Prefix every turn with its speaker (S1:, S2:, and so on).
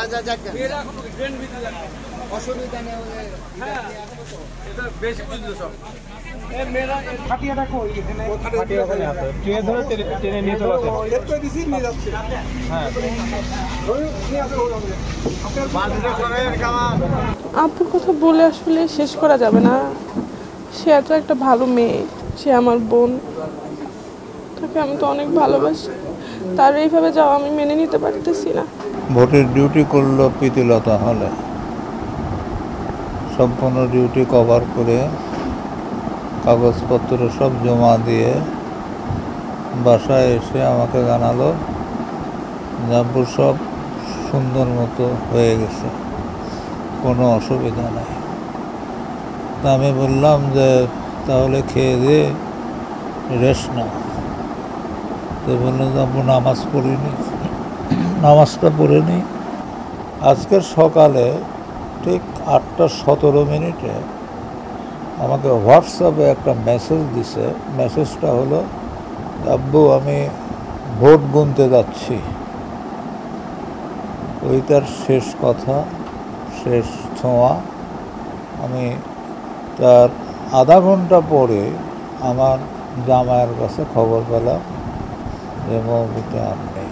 S1: আচ্ছা দেখেন অসুবিধা নেই বেশি বুঝলো সব
S2: আপুর কথা বলে আসলে শেষ করা যাবে না। সে এত একটা ভালো মেয়ে, সে আমার বোন, তাকে আমি তো অনেক ভালোবাসি। তার এইভাবে যাওয়া আমি মেনে নিতে পারতেছি না।
S3: ভোটের ডিউটি করলো প্রীতিলতা হলে, সম্পূর্ণ ডিউটি কভার করে কাগজপত্র সব জমা দিয়ে বাসায় এসে আমাকে জানালো জাব্বু সব সুন্দর মতো হয়ে গেছে, কোনো অসুবিধা নাই। তা আমি বললাম যে তাহলে খেয়ে দিয়ে রেস্ট নাও। তো বললো জাব্বু নামাজ পড়িনি, নামাজটা পড়ে নিই। আজকের সকালে ঠিক 8:17 আমাকে হোয়াটসঅ্যাপে একটা মেসেজ দিছে। মেসেজটা হলো, আব্বু আমি ভোট গুনতে যাচ্ছি। ওই তার শেষ কথা, শেষ ছোঁয়া। আমি তার আধা ঘন্টা পরে আমার জামাইয়ের কাছে খবর পেলাম যে মৌমিতা আর নেই।